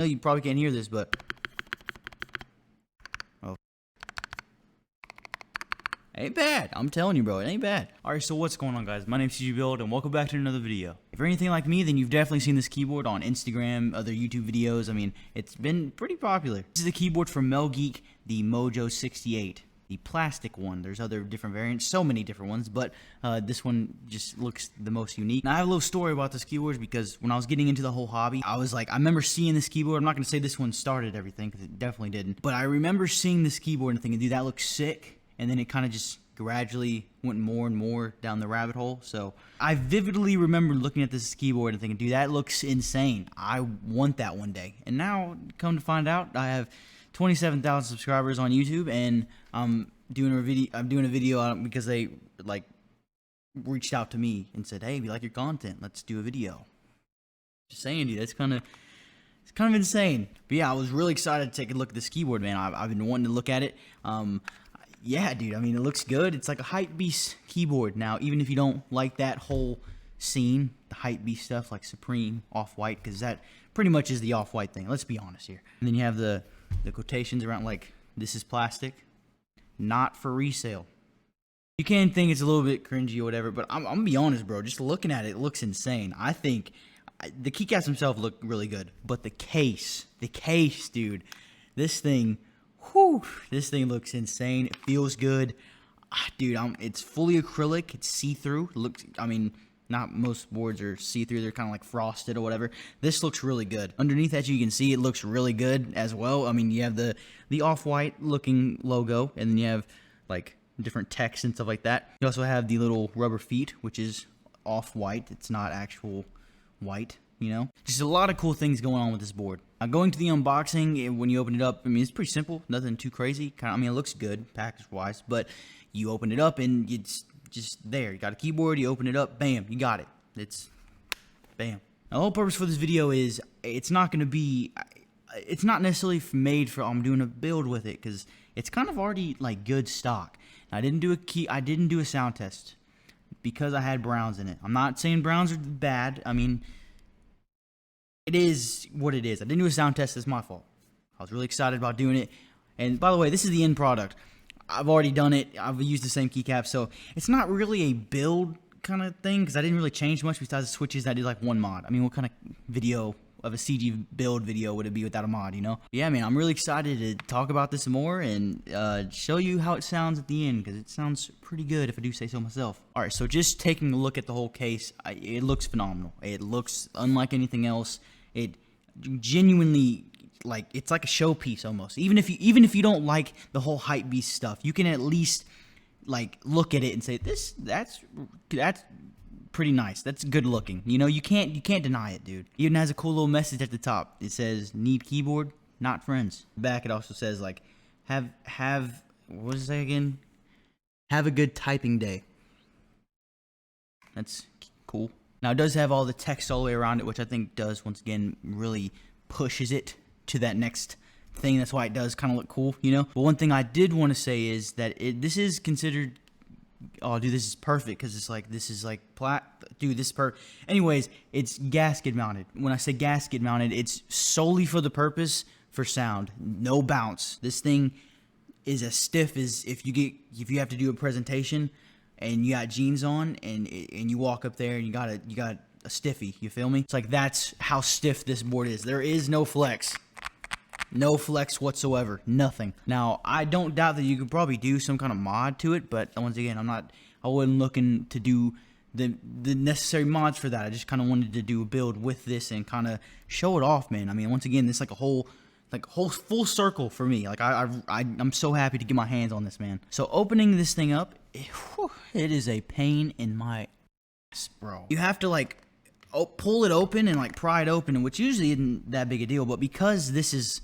know you probably can't hear this, but oh, ain't bad. I'm telling you, bro, it ain't bad. Alright, so what's going on, guys? My name's Prebuilt, and welcome back to another video. If you're anything like me, then you've definitely seen this keyboard on Instagram, other YouTube videos. I mean, it's been pretty popular. This is a keyboard from Melgeek, the Mojo68. The plastic one. There's other different variants, so many different ones, but this one just looks the most unique. Now I have a little story about this keyboard because when I was getting into the whole hobby, I was like, I remember seeing this keyboard. I'm not going to say this one started everything because it definitely didn't, but I remember seeing this keyboard and thinking, dude, that looks sick, and then it kind of just gradually went more and more down the rabbit hole. So I vividly remember looking at this keyboard and thinking, dude, that looks insane. I want that one day. And now, come to find out, I have 27,000 subscribers on YouTube, and I'm doing a video on it because they like reached out to me and said, "Hey, we like your content. Let's do a video." Just saying, dude, it's kind of insane. But yeah, I was really excited to take a look at this keyboard, man. I've been wanting to look at it. Yeah, dude. I mean, it looks good. It's like a hype beast keyboard. Now, even if you don't like that whole scene, the hype beast stuff like Supreme, Off-White, because that pretty much is the Off-White thing. Let's be honest here. And then you have the quotations around like, this is plastic, not for resale. You can think it's a little bit cringy or whatever, but I'm gonna be honest, bro. Just looking at it, it looks insane. I think the keycaps themselves look really good, but the case, dude, this thing looks insane. It feels good, dude. It's fully acrylic. It's see-through. It looks, I mean, not most boards are see-through. They're kind of like frosted or whatever. This looks really good. Underneath, as you can see, it looks really good as well. I mean, you have the Off-White looking logo, and then you have like different text and stuff like that. You also have the little rubber feet, which is Off-White. It's not actual white, you know? Just a lot of cool things going on with this board. Now, going to the unboxing, when you open it up, I mean, it's pretty simple. Nothing too crazy. I mean, it looks good package-wise, but you open it up and it's just there. You got a keyboard, you open it up, bam, you got it. It's bam. Now, the whole purpose for this video is it's not necessarily made for I'm doing a build with it, because it's kind of already like good stock. Now, I didn't do a sound test because I had browns in it. I'm not saying browns are bad. I mean, it is what it is. I didn't do a sound test. It's my fault. I was really excited about doing it. And by the way, this is the end product. I've already done it. I've used the same keycap, so it's not really a build kind of thing because I didn't really change much besides the switches. I did like one mod. I mean, what kind of video of a CG build video would it be without a mod, you know? Yeah, man, I'm really excited to talk about this more and show you how it sounds at the end, because it sounds pretty good if I do say so myself. All right, so just taking a look at the whole case, it looks phenomenal. It looks unlike anything else. It genuinely, like, it's like a showpiece almost. Even if you don't like the whole hype beast stuff, you can at least like look at it and say, that's pretty nice. That's good looking. You know, you can't deny it, dude. It even has a cool little message at the top. It says, "Need keyboard, not friends." Back it also says like, have what does it say again? Have a good typing day. That's cool. Now, it does have all the text all the way around it, which I think does, once again, really pushes it to that next thing. That's why it does kind of look cool, you know? But one thing I did want to say is that this is considered... Oh, dude, this is perfect, because it's like, this is like dude, this is perfect. Anyways, it's gasket mounted. When I say gasket mounted, it's solely for the purpose for sound. No bounce. This thing is as stiff as if you have to do a presentation and you got jeans on and you walk up there and you got a stiffy, you feel me? It's like, that's how stiff this board is. There is no flex. No flex whatsoever. Nothing. Now, I don't doubt that you could probably do some kind of mod to it, but once again, I wasn't looking to do the necessary mods for that. I just kind of wanted to do a build with this and kind of show it off, man. I mean, once again, this is like a whole full circle for me. Like, I'm so happy to get my hands on this, man. So opening this thing up, it is a pain in my ass, bro. You have to like pull it open and like pry it open, which usually isn't that big a deal, but because this is,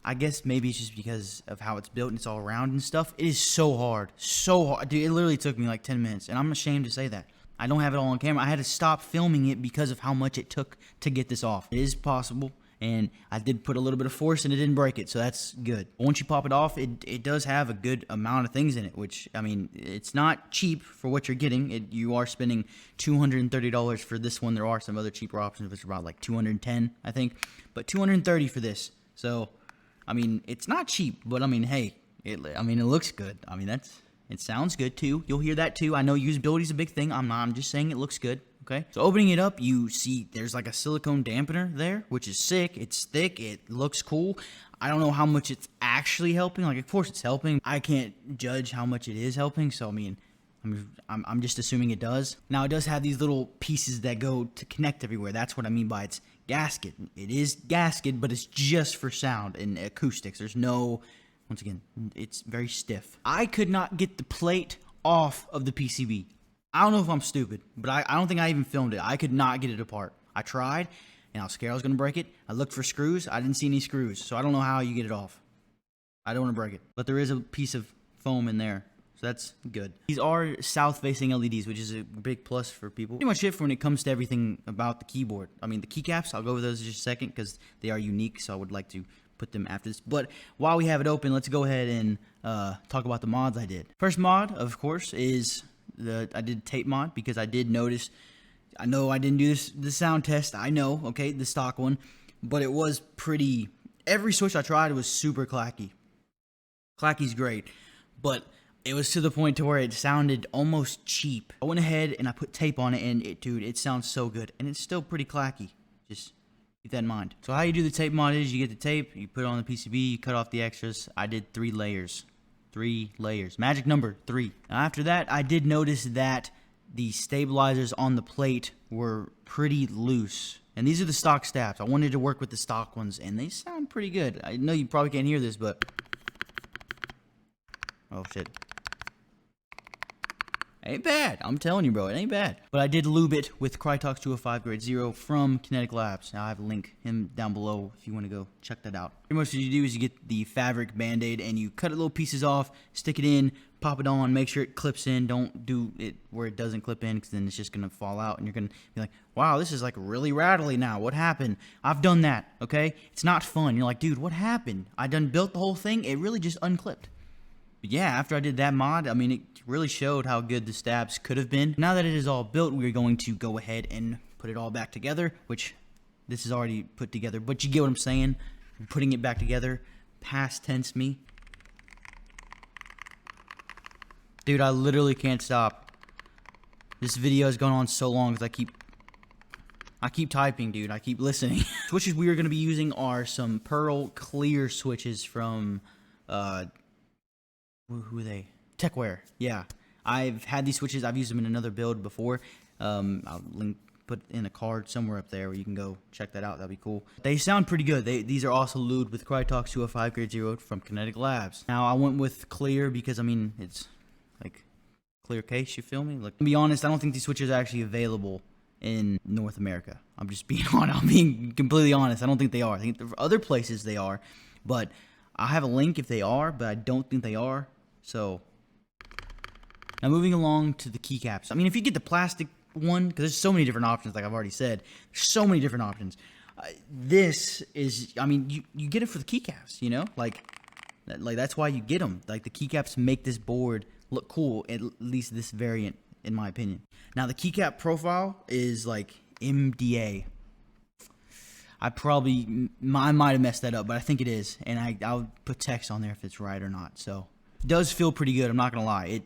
I guess maybe it's just because of how it's built and it's all round and stuff, it is so hard, dude. It literally took me like 10 minutes, and I'm ashamed to say that. I don't have it all on camera. I had to stop filming it because of how much it took to get this off. It is possible, and I did put a little bit of force and it didn't break it, so that's good. But once you pop it off, it does have a good amount of things in it, which, I mean, it's not cheap for what you're getting. You are spending $230 for this one. There are some other cheaper options, which are about like $210, I think, but $230 for this. So, I mean, it's not cheap, but I mean, hey, it looks good. I mean, it sounds good too. You'll hear that too. I know usability is a big thing. I'm just saying it looks good. Okay. So opening it up, you see there's like a silicone dampener there, which is sick. It's thick. It looks cool. I don't know how much it's actually helping. Like, of course it's helping. I can't judge how much it is helping. So, I mean, I'm just assuming it does. Now, it does have these little pieces that go to connect everywhere. That's what I mean by it's gasket. It is gasket, but it's just for sound and acoustics. There's no... Once again, it's very stiff. I could not get the plate off of the PCB. I don't know if I'm stupid, but I don't think I even filmed it. I could not get it apart. I tried, and I was scared I was going to break it. I looked for screws. I didn't see any screws, so I don't know how you get it off. I don't want to break it. But there is a piece of foam in there, so that's good. These are south-facing LEDs, which is a big plus for people. Pretty much it for when it comes to everything about the keyboard. I mean, the keycaps, I'll go over those in just a second because they are unique, so I would like to put them after this. But while we have it open, let's go ahead and talk about the mods I did. First mod, of course, is I did tape mod because I did notice. I know I didn't do the sound test. I know, okay, the stock one, but it was pretty. Every switch I tried was super clacky. Clacky's great, but it was to the point to where it sounded almost cheap. I went ahead and I put tape on it, and dude, it sounds so good, and it's still pretty clacky. Just keep that in mind. So how you do the tape mod is you get the tape, you put it on the PCB, you cut off the extras. I did 3 layers. 3 layers. Magic number 3. Now after that, I did notice that the stabilizers on the plate were pretty loose. And these are the stock stabs. I wanted to work with the stock ones, and they sound pretty good. I know you probably can't hear this, but... Oh, shit. Ain't bad. I'm telling you, bro. It ain't bad. But I did lube it with Crytox 205 Grade 0 from Kinetic Labs. Now, I have a link him down below if you want to go check that out. Pretty much what you do is you get the fabric Band-Aid and you cut it little pieces off, stick it in, pop it on, make sure it clips in. Don't do it where it doesn't clip in because then it's just going to fall out and you're going to be like, wow, this is like really rattly now. What happened? I've done that, okay? It's not fun. You're like, dude, what happened? I done built the whole thing. It really just unclipped. But yeah, after I did that mod, I mean, it really showed how good the stabs could have been. Now that it is all built, we're going to go ahead and put it all back together, which this is already put together. But you get what I'm saying? Putting it back together, past tense me. Dude, I literally can't stop. This video has gone on so long because I keep typing, dude. I keep listening. Switches we are going to be using are some Pearl Clear switches from... who are they? Techwear. Yeah. I've had these switches. I've used them in another build before. I'll put in a card somewhere up there where you can go check that out. That'd be cool. They sound pretty good. These are also lubed with Crytox 205 Grade 0 from Kinetic Labs. Now, I went with clear because, I mean, it's like clear case, you feel me? Like, to be honest, I don't think these switches are actually available in North America. I'm just being honest. I'm being completely honest. I don't think they are. I think for other places they are, but I have a link if they are, but I don't think they are. So, now moving along to the keycaps. I mean, if you get the plastic one, because there's so many different options, like I've already said. There's so many different options. This is, I mean, you get it for the keycaps, you know? Like that's why you get them. Like, the keycaps make this board look cool, at least this variant, in my opinion. Now, the keycap profile is, like, MDA. I might have messed that up, but I think it is. And I'll put text on there if it's right or not, so... It does feel pretty good, I'm not gonna lie.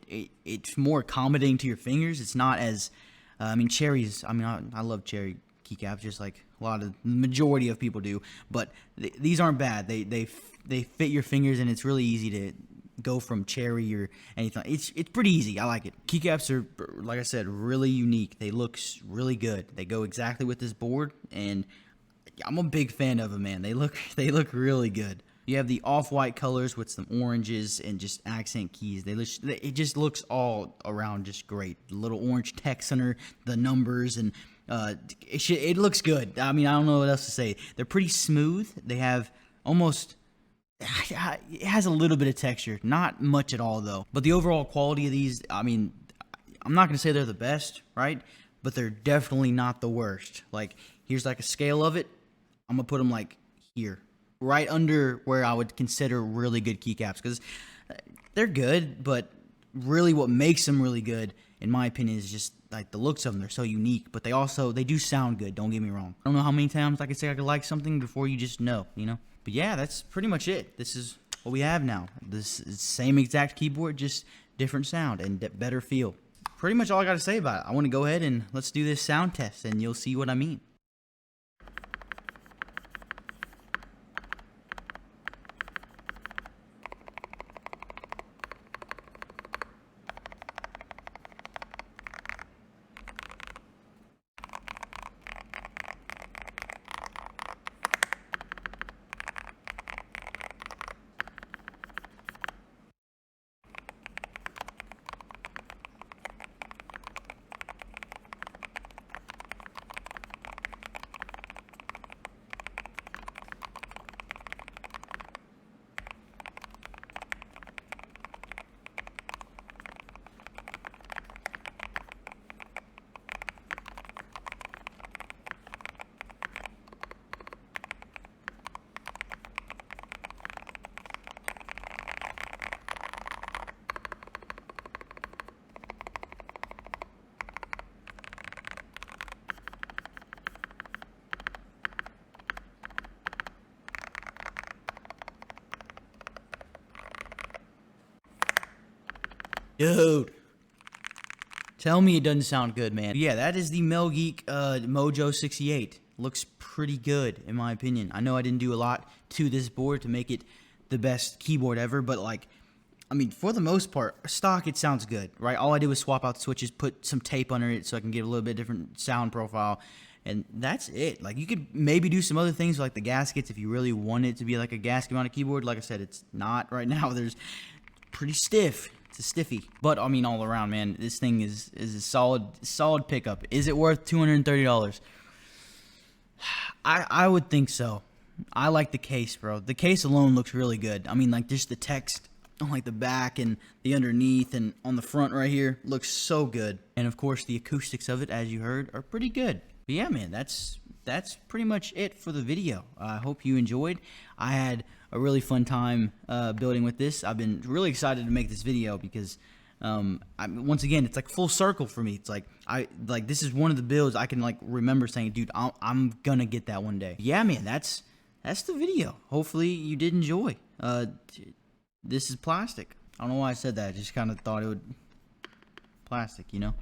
It's more accommodating to your fingers. It's not as, I mean, cherries. I mean, I love cherry keycaps, just like the majority of people do. But these aren't bad. They fit your fingers, and it's really easy to go from cherry or anything. It's pretty easy. I like it. Keycaps are, like I said, really unique. They look really good. They go exactly with this board, and I'm a big fan of them, man. They look really good. You have the off-white colors with some oranges and just accent keys. It just looks all around just great. The little orange text center, the numbers, and it looks good. I mean, I don't know what else to say. They're pretty smooth. They have almost... It has a little bit of texture. Not much at all, though. But the overall quality of these, I mean, I'm not going to say they're the best, right? But they're definitely not the worst. Like, here's like a scale of it. I'm going to put them like here, right under where I would consider really good keycaps, because they're good, but really what makes them really good, in my opinion, is just like the looks of them. They're so unique, but they do sound good. Don't get me wrong. I don't know how many times I could say I could like something before you just know, you know. But yeah, that's pretty much it. This is what we have now. This is same exact keyboard, just different sound and better feel. Pretty much all I got to say about it. I want to go ahead and let's do this sound test, and you'll see what I mean. Dude, tell me it doesn't sound good, man. Yeah, that is the Melgeek Mojo68. Looks pretty good, in my opinion. I know I didn't do a lot to this board to make it the best keyboard ever, but like, I mean, for the most part, stock, it sounds good, right? All I did was swap out the switches, put some tape under it so I can get a little bit different sound profile, and that's it. Like, you could maybe do some other things like the gaskets if you really want it to be like a gasket mounted keyboard. Like I said, it's not right now. There's pretty stiff. It's a stiffy. But, I mean, all around, man, this thing is a solid pickup. Is it worth $230? I would think so. I like the case, bro. The case alone looks really good. I mean, like, just the text on, like, the back and the underneath and on the front right here looks so good. And, of course, the acoustics of it, as you heard, are pretty good. But, yeah, man, that's pretty much it for the video. I hope you enjoyed. I had a really fun time building with this. I've been really excited to make this video because once again, it's like full circle for me. It's like this is one of the builds I can like remember saying, dude, I'm gonna get that one day. Yeah, man, that's the video. Hopefully you did enjoy. This is plastic. I don't know why I said that. I just kind of thought it would plastic, you know.